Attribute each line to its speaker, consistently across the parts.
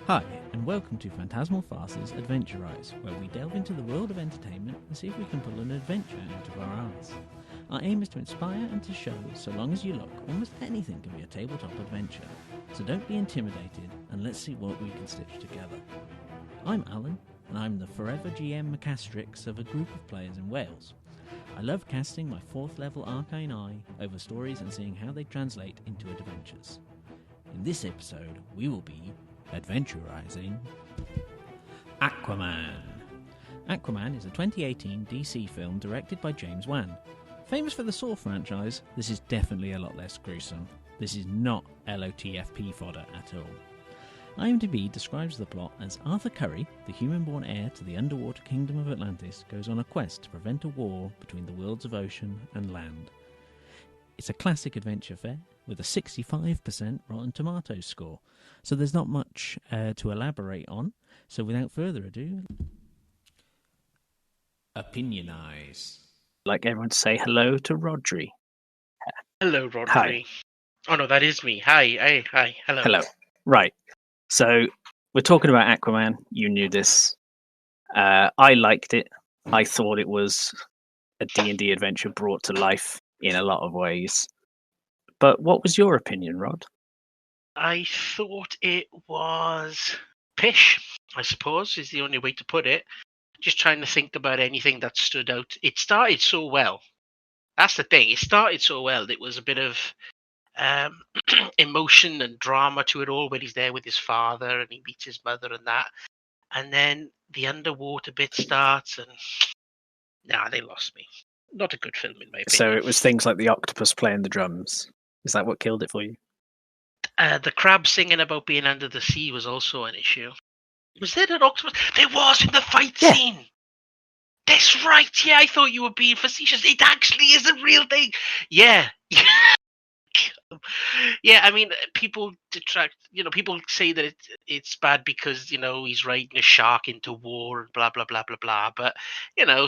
Speaker 1: Hi, and welcome to Phantasmal Farce's Adventurise, where we delve into the world of entertainment and see if we can pull an adventure out of our arts. Our aim is to inspire and to show that so long as you look, almost anything can be a tabletop adventure. So don't be intimidated, and let's see what we can stitch together. I'm Alan, and I'm the forever GM Macastrix of a group of players in Wales. I love casting my 4th level arcane eye over stories and seeing how they translate into adventures. In this episode, we will be adventurizing Aquaman. Aquaman is a 2018 DC film directed by James Wan. Famous for the Saw franchise, this is definitely a lot less gruesome. This is not LOTFP fodder at all. IMDb describes the plot as Arthur Curry, the human-born heir to the underwater kingdom of Atlantis, goes on a quest to prevent a war between the worlds of ocean and land. It's a classic adventure fare with a 65% Rotten Tomatoes score, so there's not much to elaborate on. So without further ado, opinionize.
Speaker 2: Like everyone to say hello to Rodri.
Speaker 3: Hello, Rodri.
Speaker 2: Hi.
Speaker 3: Oh no, that is me. Hi, hello.
Speaker 2: Hello. Right. So we're talking about Aquaman. You knew this. I liked it. I thought it was a D&D adventure brought to life in a lot of ways. But what was your opinion, Rod?
Speaker 3: I thought it was pish, I suppose, is the only way to put it. Just trying to think about anything that stood out. It started so well. That's the thing. It started so well. It was a bit of emotion and drama to it all, where he's there with his father and he meets his mother and that. And then the underwater bit starts, and they lost me. Not a good film, in my opinion.
Speaker 2: So it was things like the octopus playing the drums. Is that what killed it for you?
Speaker 3: The crab singing about being under the sea was also an issue. Was there an octopus? There was in the fight scene. That's right. Yeah, I thought you were being facetious. It actually is a real thing. Yeah. Yeah, I mean, people detract. People say that it's bad because he's riding a shark into war and blah blah blah blah blah. But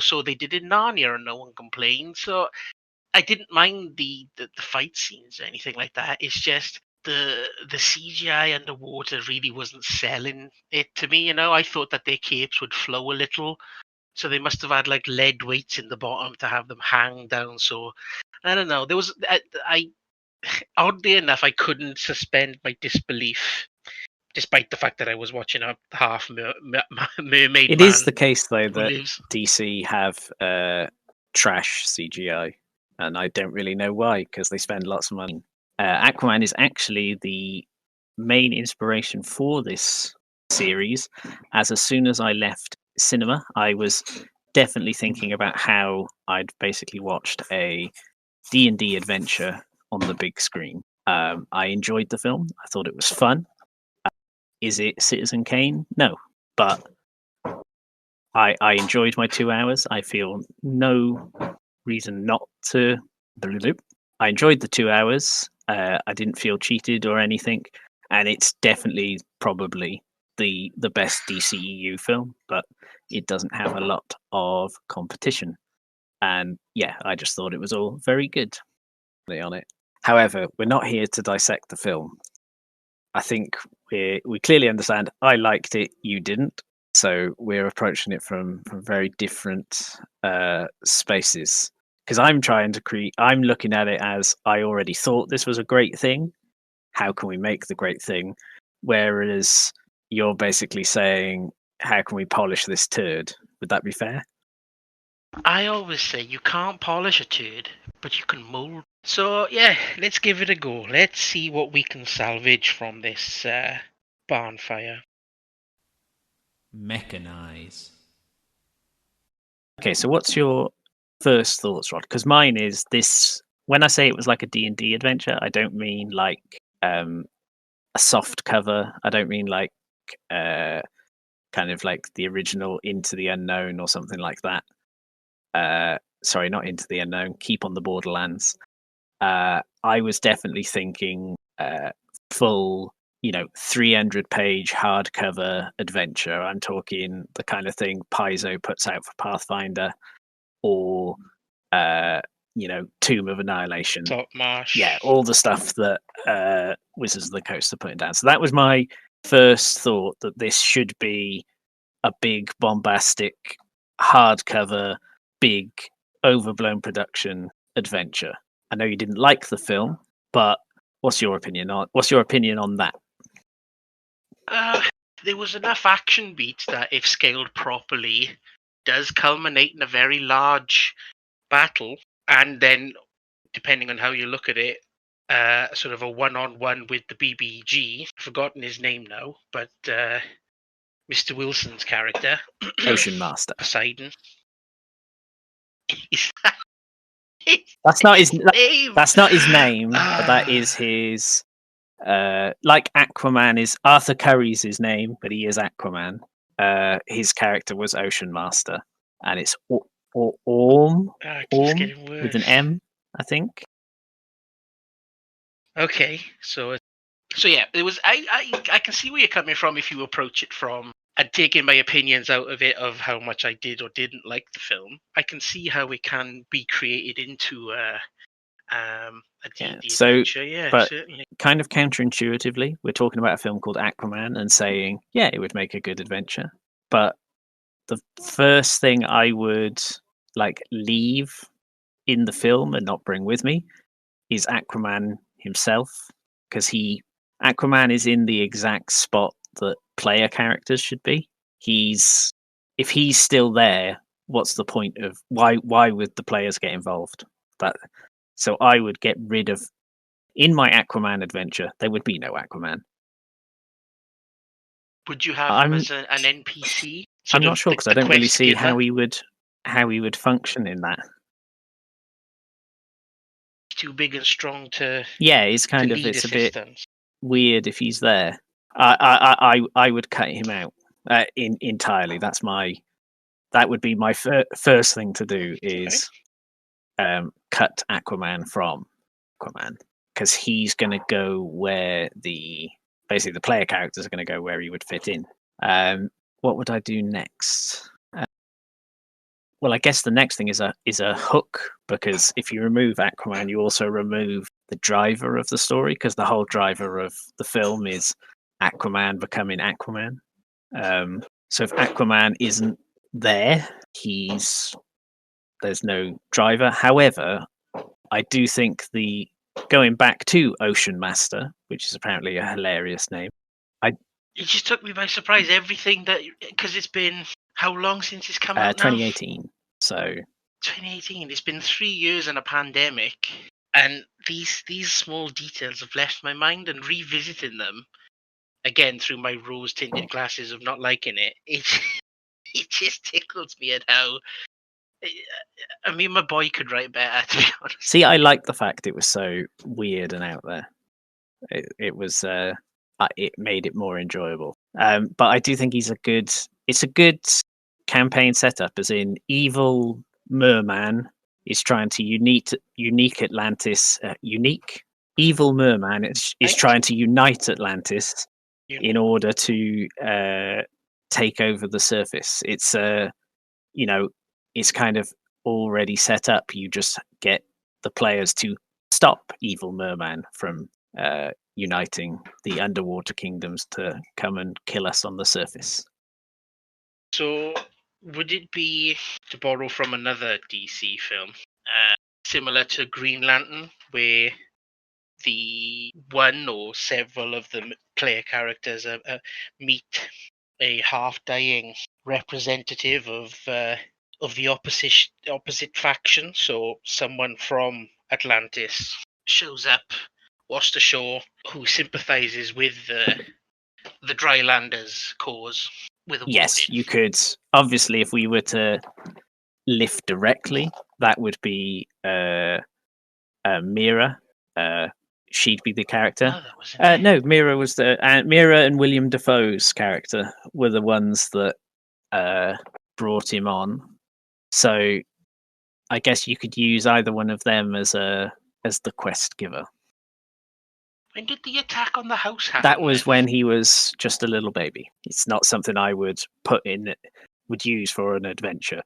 Speaker 3: so they did in Narnia and no one complained. So I didn't mind the fight scenes or anything like that. It's just the CGI underwater really wasn't selling it to me. I thought that their capes would flow a little, so they must have had like lead weights in the bottom to have them hang down. So I don't know. There was I oddly enough, I couldn't suspend my disbelief, despite the fact that I was watching a half mermaid.
Speaker 2: It
Speaker 3: man
Speaker 2: is the case, though, that
Speaker 3: lives.
Speaker 2: DC have trash CGI, and I don't really know why, because they spend lots of money. Aquaman is actually the main inspiration for this series, as soon as I left cinema, I was definitely thinking about how I'd basically watched a D&D adventure on the big screen. I enjoyed the film. I thought it was fun. Is it Citizen Kane? No, but I enjoyed my 2 hours. I feel no reason not to. I enjoyed the 2 hours. I didn't feel cheated or anything, and it's definitely probably the best DCEU film, but it doesn't have a lot of competition. And yeah, I just thought it was all very good on it. However, we're not here to dissect the film. I think we clearly understand I liked it, you didn't. So we're approaching it from very different spaces. Because I'm looking at it as I already thought this was a great thing. How can we make the great thing? Whereas you're basically saying, how can we polish this turd? Would that be fair?
Speaker 3: I always say you can't polish a turd, but you can mold. So yeah, let's give it a go. Let's see what we can salvage from this barn fire.
Speaker 1: Mechanize.
Speaker 2: Okay, so what's your first thoughts, Rod? Because mine is this. When I say it was like a D&D adventure, I don't mean like a soft cover. I don't mean like kind of like the original Into the Unknown or something like that. Sorry, not Into the Unknown. Keep on the Borderlands. I was definitely thinking full, 300-page hardcover adventure. I'm talking the kind of thing Paizo puts out for Pathfinder, or Tomb of Annihilation.
Speaker 3: Top Marsh.
Speaker 2: Yeah, all the stuff that Wizards of the Coast are putting down. So that was my first thought that this should be a big, bombastic, hardcover, big, overblown production adventure. I know you didn't like the film, but what's your opinion on that?
Speaker 3: There was enough action beats that, if scaled properly, does culminate in a very large battle, and then, depending on how you look at it, sort of a one-on-one with the BBG. Forgotten his name now, but Mr. Wilson's character,
Speaker 2: Ocean Master.
Speaker 3: Poseidon.
Speaker 2: That's not his
Speaker 3: name.
Speaker 2: That's not his name, but that is his. Like Aquaman is Arthur Curry's his name, but he is Aquaman. His character was Ocean Master, and it's Orm with an M, I think.
Speaker 3: Okay, so yeah, it was. I can see where you're coming from if you approach it from and taking my opinions out of it of how much I did or didn't like the film. I can see how it can be created into a D&D adventure. Yeah,
Speaker 2: but
Speaker 3: certainly.
Speaker 2: Kind of counterintuitively, we're talking about a film called Aquaman and saying, yeah, it would make a good adventure. But the first thing I would leave in the film and not bring with me is Aquaman himself, because Aquaman is in the exact spot that player characters should be. If he's still there, what's the point of why would the players get involved? So I would get rid of, in my Aquaman adventure, there would be no Aquaman.
Speaker 3: Would you have him as an NPC?
Speaker 2: I'm not sure, because I don't really see how he would function in that.
Speaker 3: Too big and strong to.
Speaker 2: Yeah, it's a bit weird if he's there. I would cut him out entirely. That would be my first thing to do is cut Aquaman from Aquaman, because he's going to go where the player characters are going to go where he would fit in. What would I do next? Well, I guess the next thing is a hook, because if you remove Aquaman, you also remove the driver of the story, because the whole driver of the film is Aquaman becoming Aquaman. So if Aquaman isn't there, there's no driver. However, I do think going back to Ocean Master, which is apparently a hilarious name.
Speaker 3: It just took me by surprise. Everything because it's been how long since it's come out now?
Speaker 2: 2018. So
Speaker 3: 2018. It's been 3 years and a pandemic, and these small details have left my mind, and revisiting them again through my rose-tinted glasses of not liking it. It just tickles me at how. I mean, my boy could write better, to be honest.
Speaker 2: See, I like the fact it was so weird and out there. It was. It made it more enjoyable. But I do think it's a good campaign setup, as in evil merman is trying to unique Atlantis. Evil merman is trying to unite Atlantis in order to take over the surface. It's it's kind of already set up. You just get the players to stop evil merman from uniting the underwater kingdoms to come and kill us on the surface.
Speaker 3: So would it be, to borrow from another DC film, similar to Green Lantern, where the one or several of the player characters meet a half-dying representative of the opposite faction? So someone from Atlantis shows up, washed ashore, who sympathizes with the Drylanders' cause with a
Speaker 2: Yes,
Speaker 3: warning.
Speaker 2: you could. Obviously, if we were to lift directly, that would be Mira. She'd be the character.
Speaker 3: Oh,
Speaker 2: no, Mira was Mira, and William Dafoe's character were the ones that brought him on. So I guess you could use either one of them as the quest giver.
Speaker 3: When did the attack on the house happen?
Speaker 2: That was when he was just a little baby. It's not something I would would use for an adventure.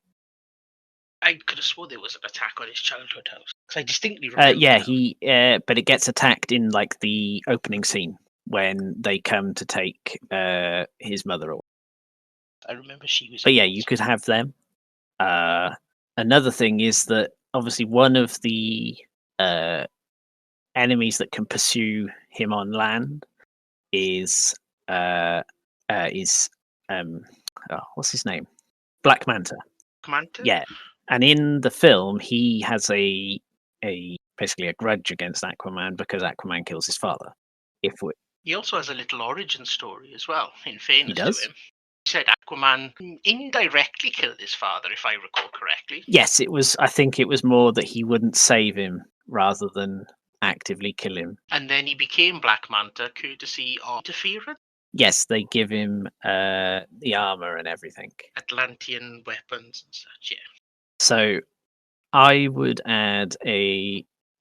Speaker 3: I could have swore there was an attack on his childhood house, because I distinctly remember.
Speaker 2: But it gets attacked in the opening scene when they come to take his mother away.
Speaker 3: I remember she was.
Speaker 2: But yeah, you could have them. Another thing is that obviously one of the enemies that can pursue him on land is what's his name? Black Manta.
Speaker 3: Manta?
Speaker 2: Yeah, and in the film, he has a basically a grudge against Aquaman because Aquaman kills his father.
Speaker 3: He also has a little origin story as well. In fairness to
Speaker 2: does?
Speaker 3: him, he said Aquaman indirectly killed his father, if I recall correctly.
Speaker 2: Yes, it was. I think it was more that he wouldn't save him rather than actively kill him.
Speaker 3: And then he became Black Manta courtesy of interference.
Speaker 2: Yes, they give him the armor and everything.
Speaker 3: Atlantean weapons and such, yeah.
Speaker 2: So I would add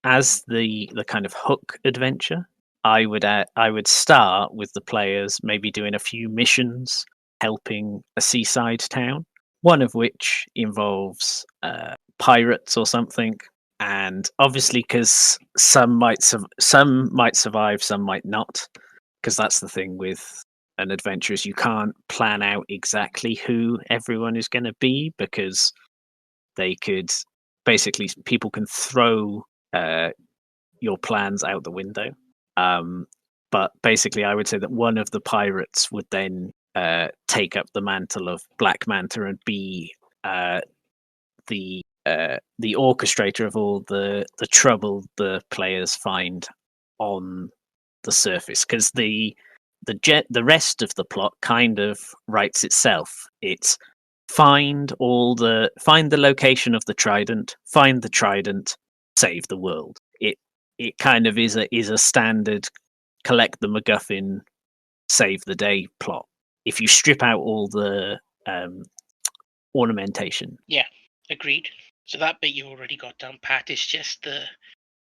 Speaker 2: as the kind of hook adventure. I would start with the players maybe doing a few missions, helping a seaside town, one of which involves pirates or something. And obviously, because some might survive, some might not. Because that's the thing with an adventure is you can't plan out exactly who everyone is going to be, because they could basically people can throw your plans out the window. But basically, I would say that one of the pirates would then take up the mantle of Black Manta and be the orchestrator of all the trouble the players find on the surface, because the rest of the plot kind of writes itself. It's find the location of the trident, find the trident, save the world. It kind of is a standard collect the MacGuffin, save the day plot. If you strip out all the ornamentation.
Speaker 3: Yeah, agreed. So that bit you've already got down pat. It's just the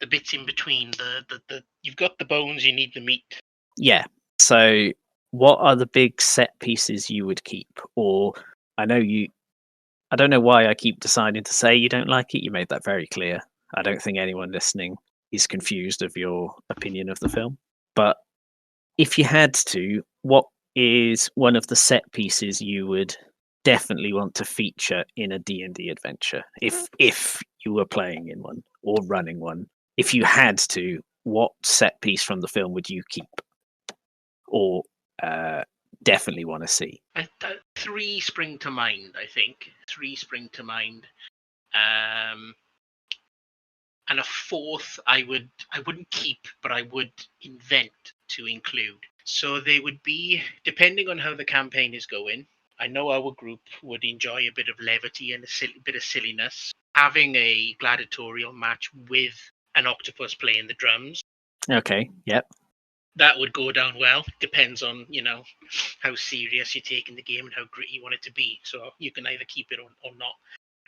Speaker 3: bits in between. The you've got the bones, you need the meat.
Speaker 2: Yeah. So what are the big set pieces you would keep? Or I don't know why I keep deciding to say you don't like it. You made that very clear. I don't think anyone listening is confused of your opinion of the film. But if you had to, what is one of the set pieces you would definitely want to feature in a D&D adventure if you were playing in one or running one? If you had to, what set piece from the film would you keep or definitely want to see?
Speaker 3: Three spring to mind, I think. Three spring to mind. And a fourth I wouldn't keep, but I would invent to include. So they would be, depending on how the campaign is going, I know our group would enjoy a bit of levity and a bit of silliness. Having a gladiatorial match with an octopus playing the drums.
Speaker 2: Okay, yep.
Speaker 3: That would go down well. Depends on, how serious you're taking the game and how gritty you want it to be. So you can either keep it or not.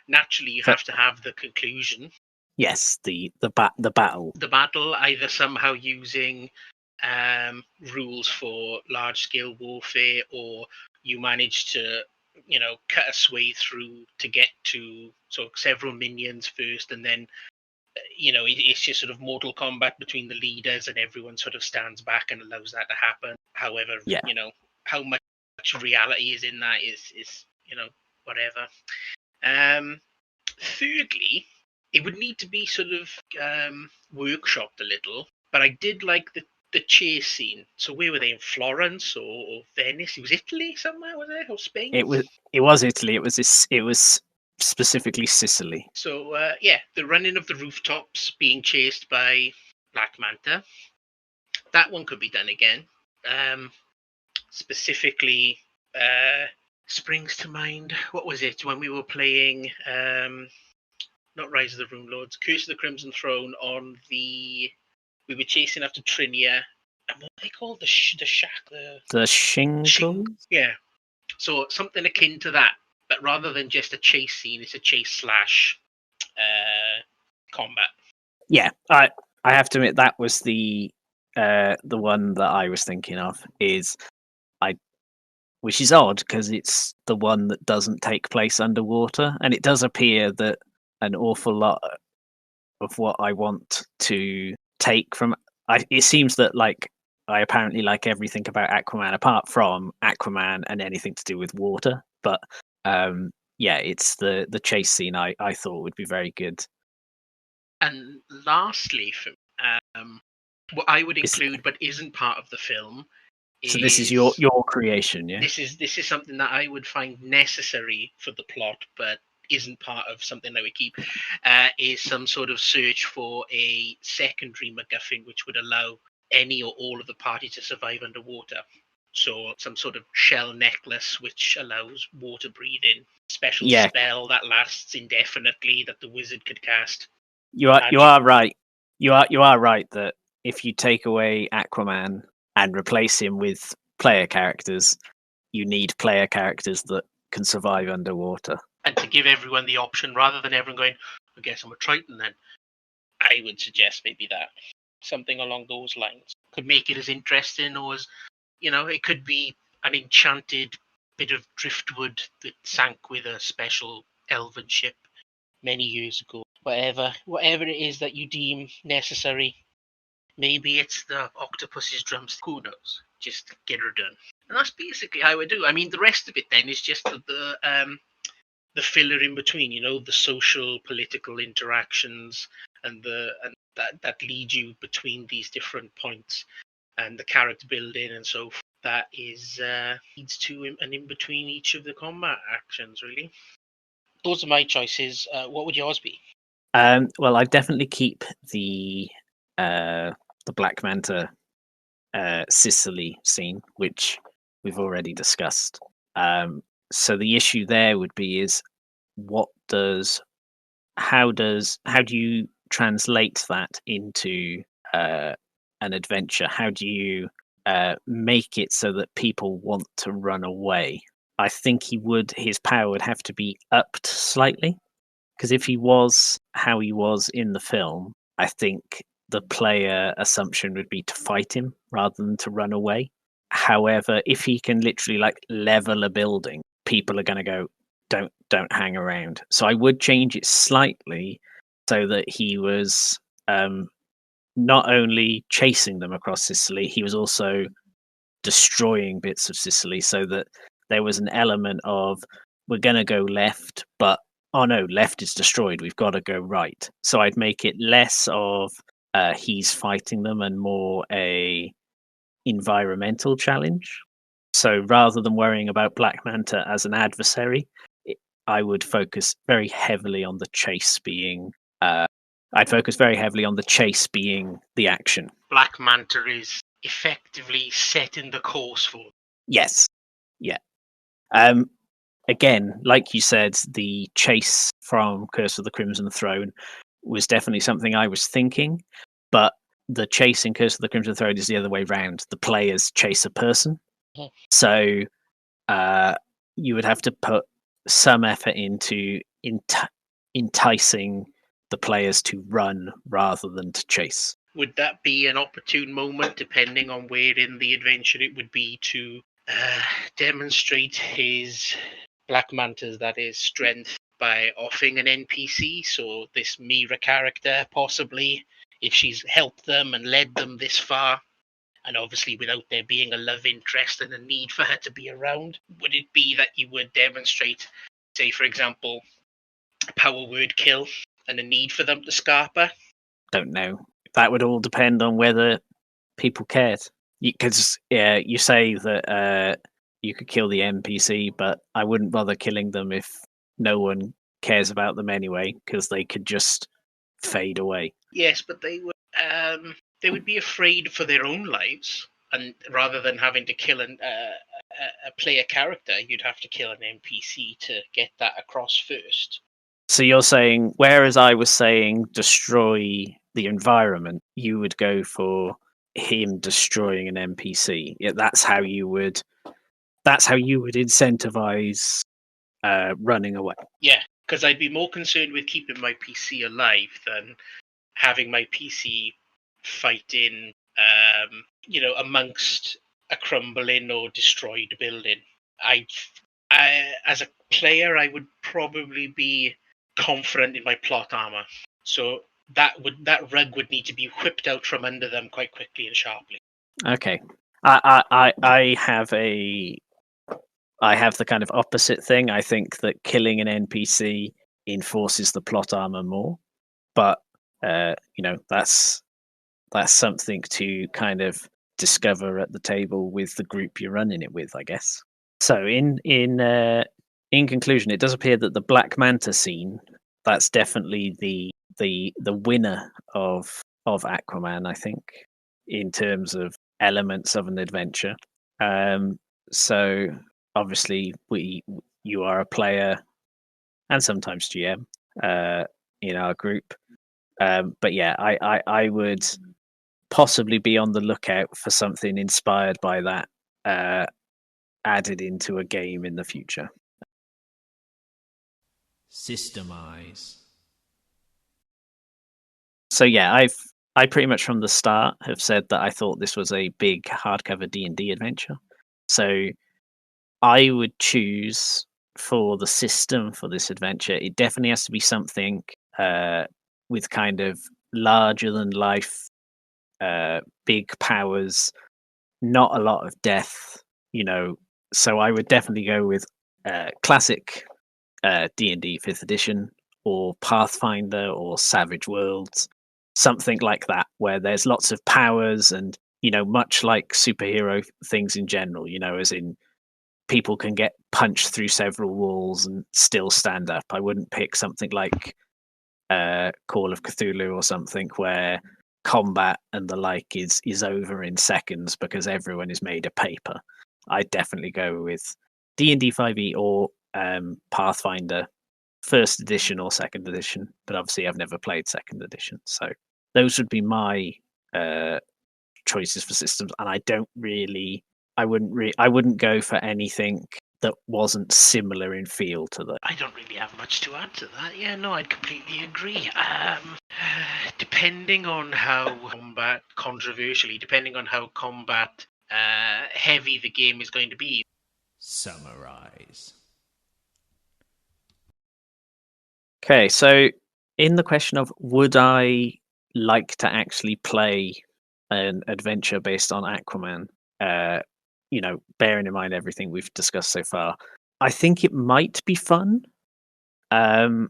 Speaker 3: Naturally, you have to have the conclusion.
Speaker 2: Yes, the battle. The
Speaker 3: battle, either somehow using rules for large-scale warfare, or you manage to, cut a sway through to get to several minions first, and then, it's just sort of mortal combat between the leaders, and everyone sort of stands back and allows that to happen. However, how much reality is in that is whatever. Thirdly, it would need to be sort of workshopped a little, but I did like the chase scene. So where were they, in Florence or Venice? It was Italy somewhere, was it, or Spain?
Speaker 2: It was Italy. It was specifically Sicily.
Speaker 3: So the running of the rooftops, being chased by Black Manta. That one could be done again. Specifically, springs to mind. What was it when we were playing? Not Rise of the Rune Lords, Curse of the Crimson Throne. We were chasing after Trinia, and what they call the shack,
Speaker 2: the shingle.
Speaker 3: Yeah, so something akin to that, but rather than just a chase scene, it's a chase / combat.
Speaker 2: Yeah, I have to admit that was the one that I was thinking of. Which is odd because it's the one that doesn't take place underwater, and it does appear that an awful lot of what I want to take from it seems that like I apparently like everything about Aquaman apart from Aquaman and anything to do with water. But yeah, it's the chase scene I thought would be very good.
Speaker 3: And lastly, what I would
Speaker 2: Is-
Speaker 3: include but isn't part of the film
Speaker 2: So this is your creation, yeah?
Speaker 3: this is something that I would find necessary for the plot, but isn't part of something that we keep. Is some sort of search for a secondary MacGuffin which would allow any or all of the party to survive underwater. So some sort of shell necklace which allows water breathing, special
Speaker 2: Yeah.
Speaker 3: spell that lasts indefinitely that the wizard could cast.
Speaker 2: You are right. You are right that if you take away Aquaman and replace him with player characters, you need player characters that can survive underwater.
Speaker 3: And to give everyone the option, rather than everyone going, I guess I'm a Triton then, I would suggest maybe that. Something along those lines. Could make it as interesting, or as, it could be an enchanted bit of driftwood that sank with a special elven ship many years ago. Whatever it is that you deem necessary. Maybe it's the octopus's drumstick. Who knows? Just get her done. And that's basically how I do. I mean, the rest of it then is just the filler in between, the social political interactions and that lead you between these different points, and the character building and so forth. That is leads to an in between each of the combat actions. Really, those are my choices. What would yours be?
Speaker 2: Well, I definitely keep the Black Manta Sicily scene, which we've already discussed. So the issue there would be is how do you translate that into an adventure? How do you make it so that people want to run away? I think his power would have to be upped slightly, because if he was how he was in the film, I think the player assumption would be to fight him rather than to run away. However, if he can literally level a building, people are going to go, don't hang around. So I would change it slightly so that he was not only chasing them across Sicily, he was also destroying bits of Sicily, so that there was an element of, we're going to go left, but oh no, left is destroyed, we've got to go right. So I'd make it less of he's fighting them and more a environmental challenge. So rather than worrying about Black Manta as an adversary, I would focus very heavily on the chase being I'd focus very heavily on the chase being the action.
Speaker 3: Black Manta is effectively setting the course for.
Speaker 2: Yes. Yeah. Again, like you said, the chase from Curse of the Crimson Throne was definitely something I was thinking, but the chase in Curse of the Crimson Throne is the other way round. The players chase a person.
Speaker 3: Yeah.
Speaker 2: So you would have to put some effort into enticing the players to run rather than to chase.
Speaker 3: Would that be an opportune moment, depending on where in the adventure it would be, to demonstrate his Black Manta's, that is, strength by offing an NPC? So this Mira character, possibly, if she's helped them and led them this far, and obviously without there being a love interest and a need for her to be around, would it be that you would demonstrate, say, for example, a power word kill and a need for them to scarp her?
Speaker 2: Don't know. That would all depend on whether people cared. Because you say that you could kill the NPC, but I wouldn't bother killing them if no one cares about them anyway, because they could just fade away.
Speaker 3: Yes, but they would be afraid for their own lives, and rather than having to kill a player character, you'd have to kill an NPC to get that across first.
Speaker 2: So you're saying, whereas I was saying destroy the environment, you would go for him destroying an NPC. Yeah, that's how you would incentivize running away.
Speaker 3: Yeah, because I'd be more concerned with keeping my PC alive than having my PC fighting, amongst a crumbling or destroyed building. I, as a player, I would probably be confident in my plot armor. So that rug would need to be whipped out from under them quite quickly and sharply.
Speaker 2: Okay. I have I have the kind of opposite thing. I think that killing an NPC enforces the plot armor more, but that's something to kind of discover at the table with the group you're running it with, I guess. So in conclusion, it does appear that the Black Manta scene, that's definitely the winner of Aquaman, I think, in terms of elements of an adventure. So obviously you are a player and sometimes GM in our group. But yeah, I would possibly be on the lookout for something inspired by that added into a game in the future.
Speaker 1: Systemize.
Speaker 2: So yeah, I pretty much from the start have said that I thought this was a big hardcover D&D adventure. So I would choose for the system for this adventure, it definitely has to be something with kind of larger than life, big powers, not a lot of death, So I would definitely go with classic D&D 5th edition or Pathfinder or Savage Worlds, something like that, where there's lots of powers and, much like superhero things in general, as in people can get punched through several walls and still stand up. I wouldn't pick something like Call of Cthulhu or something where combat and the like is over in seconds because everyone is made of paper. I'd definitely go with D&D 5e or Pathfinder 1st edition or 2nd edition, but obviously I've never played 2nd edition, so those would be my choices for systems. And I wouldn't go for anything that wasn't similar in feel to that.
Speaker 3: I don't really have much to add to that. Yeah, no, I'd completely agree. Depending on how controversially, depending on how combat heavy the game is going to be.
Speaker 1: Summarize.
Speaker 2: Okay, so in the question of would I like to actually play an adventure based on Aquaman, bearing in mind everything we've discussed so far, I think it might be fun to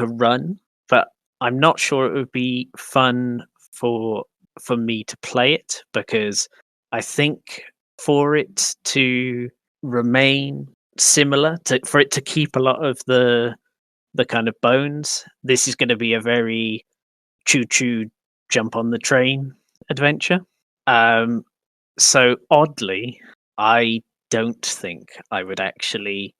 Speaker 2: run, but I'm not sure it would be fun for me to play it, because I think for it to remain similar, for it to keep a lot of the kind of bones, this is going to be a very choo-choo jump on the train adventure. So oddly, I don't think I would actually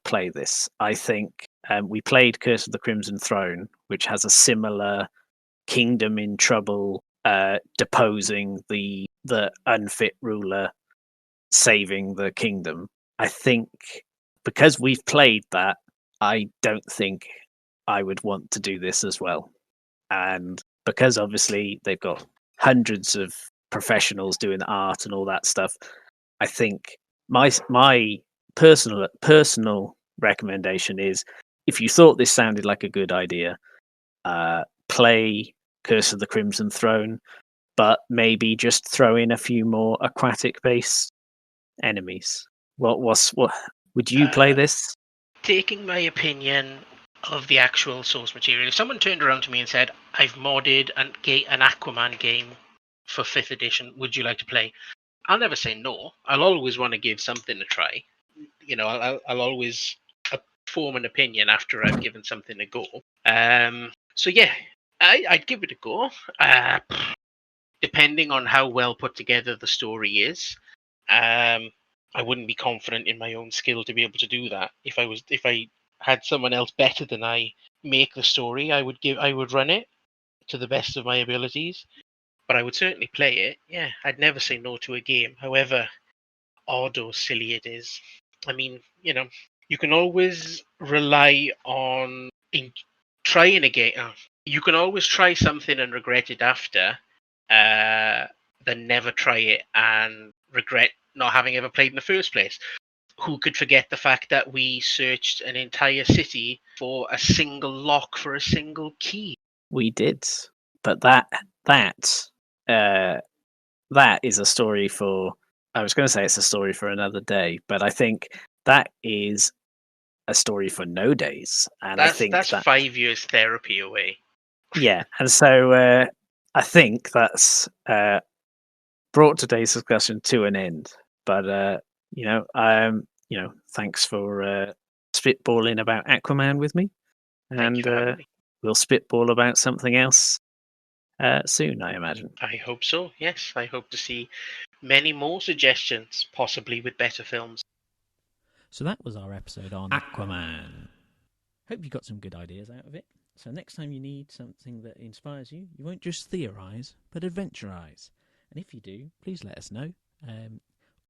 Speaker 2: play this. I think we played Curse of the Crimson Throne, which has a similar kingdom in trouble, deposing the unfit ruler, saving the kingdom. I think because we've played that, I don't think I would want to do this as well. And because obviously they've got hundreds of professionals doing art and all that stuff, I think my personal recommendation is, if you thought this sounded like a good idea, play Curse of the Crimson Throne, but maybe just throw in a few more aquatic based enemies. What would you play this?
Speaker 3: Taking my opinion of the actual source material, if someone turned around to me and said, I've modded an Aquaman game for 5th edition, would you like to play? I'll never say no. I'll always want to give something a try. I'll always form an opinion after I've given something a go. So yeah, I'd give it a go. Depending on how well put together the story is, I wouldn't be confident in my own skill to be able to do that. If I had someone else better than I make the story, I would run it to the best of my abilities. But I would certainly play it. Yeah, I'd never say no to a game, however odd or silly it is. I mean, you can always rely on trying a game. You can always try something and regret it after, than never try it and regret not having ever played in the first place. Who could forget the fact that we searched an entire city for a single lock for a single key?
Speaker 2: We did, but that that is a story for. I was going to say it's a story for another day, but I think that is a story for no days. And I think
Speaker 3: That's 5 years therapy away.
Speaker 2: yeah, and so I think that's brought today's discussion to an end. But thanks for spitballing about Aquaman with me,
Speaker 3: Thank you
Speaker 2: and
Speaker 3: for having me.
Speaker 2: we'll spitball about something else soon, I imagine.
Speaker 3: I hope so. Yes, I hope to see many more suggestions, possibly with better films.
Speaker 1: So that was our episode on Aquaman. Hope you got some good ideas out of it. So next time you need something that inspires you, you won't just theorise, but adventurize. And if you do, please let us know.